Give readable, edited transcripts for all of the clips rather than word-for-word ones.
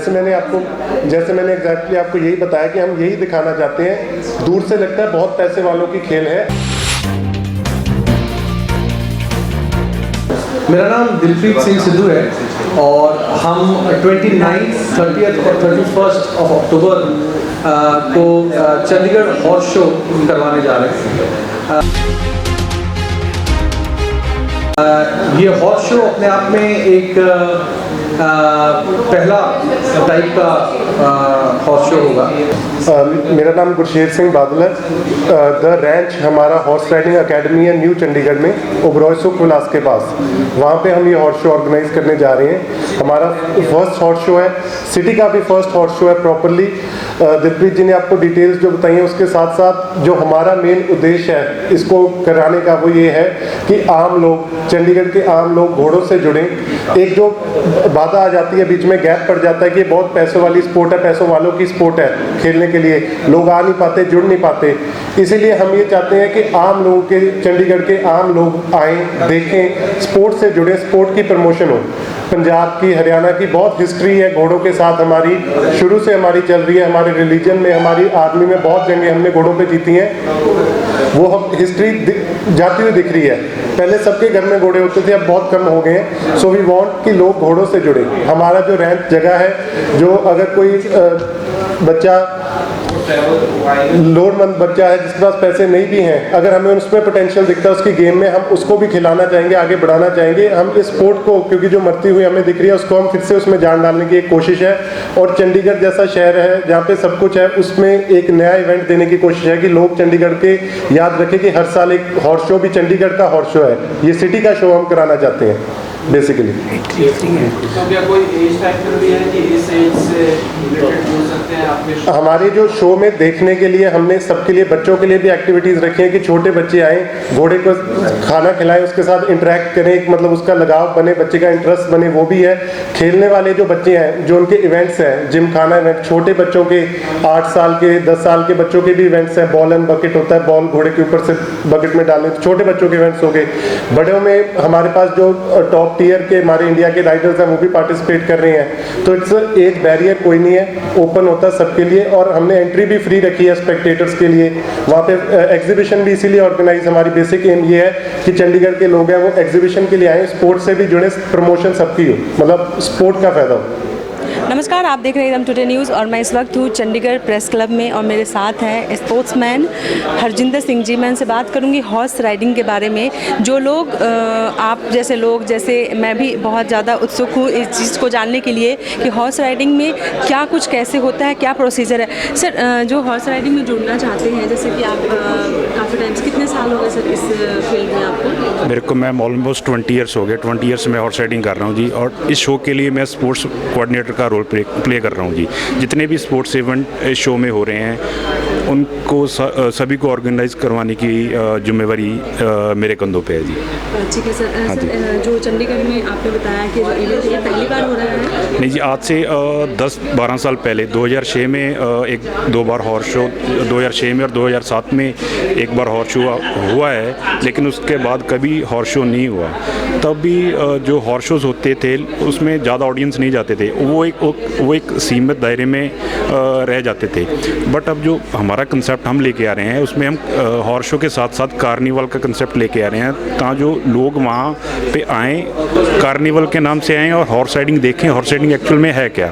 जैसे मैंने एग्जैक्टली आपको यही बताया कि हम यही दिखाना चाहते हैं। दूर से लगता है बहुत पैसे वालों की खेल है। मेरा नाम दिलप्रीत सिंह सिद्धू है और हम 29th, 30th और 31st ऑफ अक्टूबर को चंडीगढ़ हॉर्स शो करवाने जा रहे हैं। ये हॉर्स शो अपने आप में एक पहला टाइप का हॉर्स शो होगा। मेरा नाम गुरशेर सिंह बादल है। द रैंच हमारा हॉर्स राइडिंग एकेडमी है न्यू चंडीगढ़ में, ओबरॉय सो कुलास के पास। वहाँ पे हम ये हॉर्स शो ऑर्गेनाइज करने जा रहे हैं। हमारा फर्स्ट हॉर्स शो है, सिटी का भी फर्स्ट हॉर्स शो है प्रॉपरली। दिलप्रीत जी ने आपको डिटेल्स जो बताई हैं, उसके साथ साथ जो हमारा मेन उद्देश्य है इसको कराने का वो ये है कि आम लोग, चंडीगढ़ के आम लोग घोड़ों से जुड़ें। एक जो बाधा आ जाती है, बीच में गैप पड़ जाता है कि बहुत पैसों वाली स्पोर्ट है, पैसों वालों की स्पोर्ट है, खेलने के लिए लोग आ नहीं पाते, जुड़ नहीं पाते। इसीलिए हम ये चाहते हैं कि आम लोगों के, चंडीगढ़ के आम लोग आएँ, देखें, स्पोर्ट से जुड़े, स्पोर्ट की प्रमोशन हो। पंजाब की, हरियाणा की बहुत हिस्ट्री है घोड़ों के साथ, हमारी शुरू से हमारी चल रही है। हमारे रिलीजन में, हमारी आर्मी में बहुत जंगें हमने घोड़ों पे जीती हैं। वो हम हिस्ट्री जाती हुई दिख रही है। पहले सबके घर में घोड़े होते थे, अब बहुत कम हो गए हैं। सो वी वांट कि लोग घोड़ों से जुड़े। हमारा जो रैंच जगह है, जो अगर कोई बच्चा लोड़मंद बच्चा है जिसके पास पैसे नहीं भी हैं, अगर हमें उसमें पोटेंशियल दिखता है उसकी गेम में, हम उसको भी खिलाना चाहेंगे, आगे बढ़ाना चाहेंगे। हम इस स्पोर्ट को, क्योंकि जो मरती हुई हमें दिख रही है, उसको हम फिर से उसमें जान डालने की एक कोशिश है। और चंडीगढ़ जैसा शहर है जहाँ पे सब कुछ है, उसमें एक नया इवेंट देने की कोशिश है कि लोग चंडीगढ़ के याद रखें कि हर साल एक हॉर्स शो भी चंडीगढ़ का हॉर्स शो है। ये सिटी का शो हम कराना चाहते हैं बेसिकली। तो क्या कोई एज फैक्टर भी है कि इस एज से रिलेटेड हो सकते हैं आपके? हमारे जो शो में देखने के लिए हमने सबके लिए, बच्चों के लिए भी एक्टिविटीज़ रखी हैं कि छोटे बच्चे आएँ, घोड़े को खाना खिलाएं, उसके साथ इंटरेक्ट करें, एक मतलब उसका लगाव बने, बच्चे का इंटरेस्ट बने, वो भी है। खेलने वाले जो बच्चे हैं, जो उनके इवेंट्स हैं, जिम खाना इवेंट, छोटे बच्चों के 8 साल के, 10 साल के बच्चों के भी इवेंट्स हैं। बॉल एंड बकेट होता है, बॉल घोड़े के ऊपर से बकेट में डालने, छोटे बच्चों के इवेंट्स हो गए। बड़ों में हमारे पास जो टॉप टियर के हमारे इंडिया के राइडर्स हैं वो भी पार्टिसिपेट कर रहे हैं। तो इट्स एज बैरियर कोई नहीं है, ओपन होता है सबके लिए। और हमने एंट्री भी फ्री रखी है स्पेक्टेटर्स के लिए। वहाँ पे एग्जीबिशन भी इसीलिए ऑर्गेनाइज, हमारी बेसिक एम ये है कि चंडीगढ़ के लोग हैं वो एग्जीबिशन के लिए आए, स्पोर्ट से भी जुड़े, प्रमोशन सबकी हो, मतलब स्पोर्ट का फायदा हो। नमस्कार, आप देख रहे हैं एकदम टुडे न्यूज़ और मैं इस वक्त हूँ चंडीगढ़ प्रेस क्लब में और मेरे साथ हैं स्पोर्ट्समैन हरजिंदर सिंह जी। मैं उनसे बात करूँगी हॉर्स राइडिंग के बारे में। जो लोग आप जैसे लोग, जैसे मैं भी बहुत ज़्यादा उत्सुक हूँ इस चीज़ को जानने के लिए कि हॉर्स राइडिंग में क्या कुछ कैसे होता है, क्या प्रोसीजर है। सर, जो हॉर्स राइडिंग में जुड़ना चाहते हैं, जैसे कि आप काफ़ी टाइम से, कितने साल हो गए सर इस फील्ड में आपको? मेरे को मैम ऑलमोस्ट 20 ईयर्स हो गए। 20 ईयर्स में हॉर्स राइडिंग कर रहा हूँ जी। और इस शो के लिए मैं स्पोर्ट्स कोऑर्डिनेटर का रोल प्ले कर रहा हूँ जी। जितने भी स्पोर्ट्स इवेंट इस शो में हो रहे हैं उनको सभी को ऑर्गेनाइज करवाने की जिम्मेवारी मेरे कंधों पे है जी। ठीक है सर। हाँ जी। जो चंडीगढ़ में आपने बताया कि जो इवेंट है पहली बार हो रहा है? नहीं जी, आज से 10-12 साल पहले 2006 में एक दो बार हॉर्स शो, 2006 में और 2007 में एक बार हॉर्स शो हुआ है, लेकिन उसके बाद कभी हॉर्स शो नहीं हुआ। तब भी जो हॉर्स शोज़ होते थे उसमें ज़्यादा ऑडियंस नहीं जाते थे, वो एक सीमित दायरे में रह जाते थे। बट अब जो हमारा कंसेप्ट हम लेके आ रहे हैं उसमें हम हॉर्स शो के साथ साथ कार्निवल का कंसेप्ट लेके आ रहे हैं, ताकि जो लोग वहाँ पे आएँ, कार्निवल के नाम से आएँ और हॉर्स राइडिंग देखें, हॉर्स राइडिंग एक्चुअल में है क्या,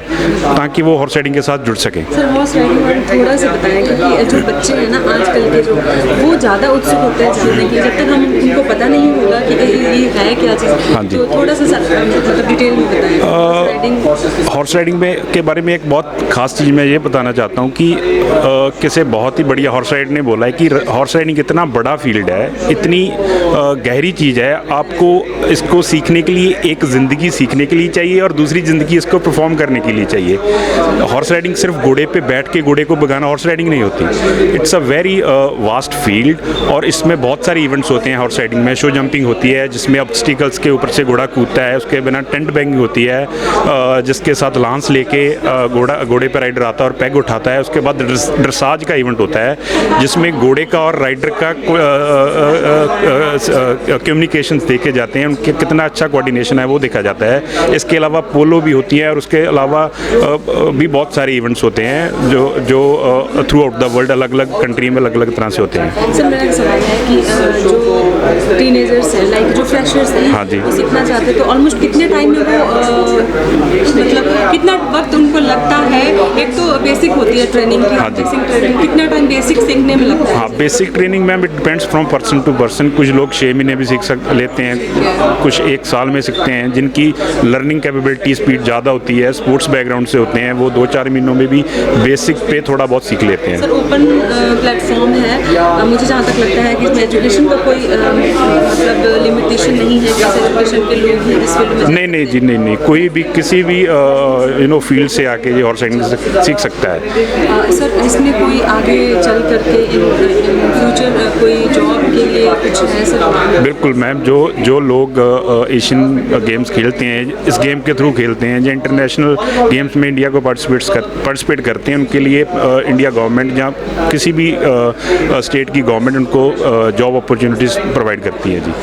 ताकि वो हॉर्स राइडिंग के साथ जुड़ सकें। सर, हॉर्स राइडिंग में थोड़ा सा बताएं, क्योंकि जो बच्चे हैं ना आजकल के, जो वो ज़्यादा उत्सुक होते हैं जानने के लिए, जब तक हम उनको पता नहीं होगा कि ये है क्या चीज़। हाँ जी। तो थोड़ा सा मतलब डिटेल में बताएं हॉर्स राइडिंग में के बारे में। एक बहुत ख़ास चीज़ मैं ये बताना चाहता हूँ कि किसी बहुत ही बढ़िया हॉर्स राइडर ने बोला है कि हॉर्स राइडिंग इतना बड़ा फील्ड है, इतनी गहरी चीज़ है, आपको इसको सीखने के लिए एक ज़िंदगी सीखने के लिए चाहिए और दूसरी ज़िंदगी इसको परफॉर्म करने के लिए चाहिए। हॉर्स राइडिंग सिर्फ घोड़े पे बैठ के घोड़े को भगाना हॉर्स राइडिंग नहीं होती। It's a very vast field और इसमें बहुत सारे इवेंट्स होते हैं। हॉर्स राइडिंग में शो जंपिंग होती है जिसमें ऑब्स्टिकल्स ऑब्स्टिकल्स के ऊपर से घोड़ा कूदता है, उसके बिना टेंट बैंगिंग होती है, जिसके साथ लांस लेके घोड़े पर राइडर आता है और पैग उठाता है। उसके बाद ड्रेसाज का इवेंट होता है जिसमें घोड़े का और राइडर का कम्युनिकेशन देखे जाते हैं, उनके कितना अच्छा कोऑर्डिनेशन है वो देखा जाता है। इसके अलावा पोलो भी होती है और उसके अलावा भी बहुत सारे इवेंट्स होते हैं जो थ्रू आउट द वर्ल्ड अलग अलग कंट्री में अलग अलग तरह से होते हैं। सर मेरा एक सवाल है कि जो टीनेजर्स हैं, लाइक जो फ्रेशर्स हैं, हाँ जी। वो सीखना चाहते हैं तो ऑलमोस्ट कितने टाइम में वो मतलब कितना वक्त उनको लगता है? एक तो बेसिक होती है ट्रेनिंग की, हाँ जी। बेसिक ट्रेनिंग कितना टाइम बेसिक सीखने में लगता है? हाँ, basic training ma'am it depends from person to person. कुछ लोग 6 महीने भी लेते हैं, कुछ 1 साल में सीखते हैं। जिनकी लर्निंग कैपेबिलिटी स्पीड ज़्यादा होती है, स्पोर्ट्स बैकग्राउंड से होते हैं, वो 2-4 महीनों में भी बेसिक पे थोड़ा बहुत सीख लेते हैं। सर ओपन प्लेटफॉर्म है, मुझे जहाँ तक लगता है कि इसमें एजुकेशन का कोई मतलब लिमिटेशन नहीं है कि एजुकेशन के लोग हैं इस फील्ड में? नहीं जी, नहीं, कोई भी किसी भी फील्ड से आके ये हॉर्स राइडिंग सीख सकता है। सर इसमें कोई आगे चल करके इन फ्यूचर कोई जॉब के लिए कुछ है सर? बिल्कुल मैम, जो लोग एशियन गेम्स खेलते हैं, इस गेम के थ्रू खेलते हैं, जो इंटरनेशनल गेम्स में इंडिया को पार्टिसिपेट करते हैं, उनके लिए इंडिया गवर्नमेंट या किसी भी स्टेट की गवर्नमेंट उनको जॉब अपॉर्चुनिटीज़ प्रोवाइड करती है जी।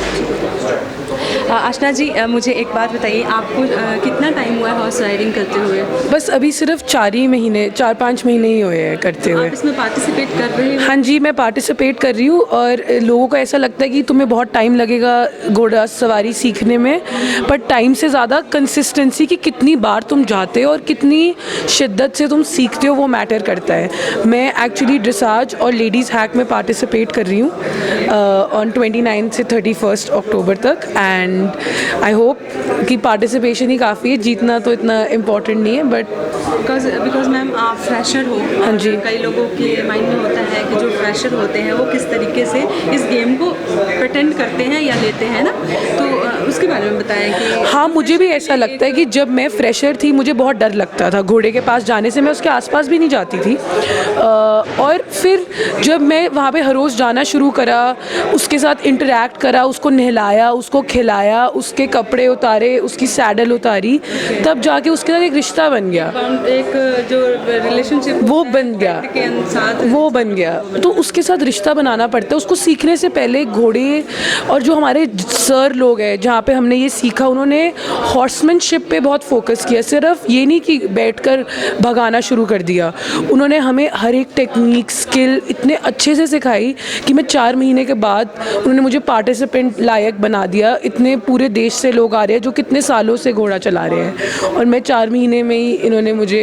आशना जी, मुझे एक बात बताइए, आपको कितना टाइम हुआ है हॉर्स राइडिंग करते हुए? बस अभी सिर्फ 4-5 महीने ही हुए हैं करते हुए। आप इसमें पार्टिसिपेट कर रहे हो? हाँ जी, मैं पार्टिसिपेट कर रही हूँ और लोगों को ऐसा लगता है कि तुम्हें बहुत टाइम लगेगा घोड़ा सवारी सीखने में, पर टाइम से ज़्यादा कंसिस्टेंसी की कितनी बार तुम जाते हो और कितनी शिद्दत से तुम सीखते हो वो मैटर करता है। मैं एक्चुअली ड्रेसाज और लेडीज़ हैक में पार्टिसिपेट कर रही हूँ ऑन 29 से 31 अक्टूबर तक, एंड आई होप कि पार्टिसिपेशन ही काफ़ी है, जीतना तो इतना इम्पोर्टेंट नहीं है, बट बिकॉज मैम आप फ्रेशर हो। हाँ जी। कई लोगों के माइंड में होता है कि जो फ्रेशर होते हैं वो किस तरीके से इस गेम को प्रटेंड करते हैं या लेते हैं ना, तो उसके बारे में बताएं कि। हाँ, मुझे भी ऐसा लगता है कि जब मैं फ्रेशर थी मुझे बहुत डर लगता था घोड़े के पास जाने से, मैं उसके आसपास भी नहीं जाती थी, और फिर जब मैं वहाँ पे हर रोज़ जाना शुरू करा, उसके साथ इंटरेक्ट करा, उसको नहलाया, उसको खिलाया, उसके कपड़े उतारे, उसकी सैडल उतारी, तब जाके उसके साथ एक रिश्ता बन गया, एक जो रिलेशनशिप वो बन गया, वो बन गया। तो उसके साथ रिश्ता बनाना पड़ता है। उसको सीखने से पहले घोड़े और जो हमारे सर लोग हैं जहाँ पे हमने ये सीखा, उन्होंने हॉर्समैनशिप पे बहुत फोकस किया। सिर्फ ये नहीं कि बैठकर भगाना शुरू कर दिया, उन्होंने हमें हर एक टेक्निक स्किल इतने अच्छे से सिखाई कि मैं 4 महीने के बाद उन्होंने मुझे पार्टिसिपेंट लायक बना दिया। इतने पूरे देश से लोग आ रहे हैं जो कितने सालों से घोड़ा चला रहे हैं, और मैं 4 महीने में ही इन्होंने मुझे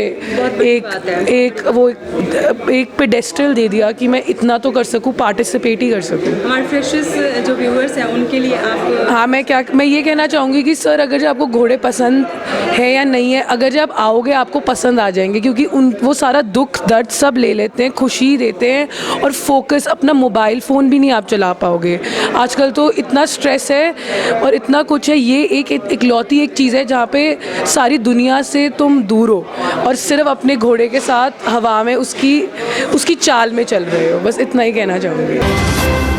एक पेडेस्टल दे दिया कि मैं इतना तो कर सकूं, पार्टिसिपेट ही कर सकूं। हमारे फ्रेशर्स जो व्यूअर्स हैं उनके लिए आप। हाँ, मैं ये कहना चाहूँगी कि सर अगर जब आपको घोड़े पसंद है या नहीं है, अगर जब आओगे आपको पसंद आ जाएंगे, क्योंकि वो सारा दुख दर्द सब ले लेते हैं, खुशी देते हैं, और फोकस, अपना मोबाइल फ़ोन भी नहीं आप चला पाओगे। आजकल तो इतना स्ट्रेस है और इतना कुछ है, ये एक इकलौती एक चीज़ है जहाँ पे सारी दुनिया से तुम दूर हो और सिर्फ अपने घोड़े के साथ हवा में उसकी चाल में चल रहे हो। बस इतना ही कहना चाहूँगी।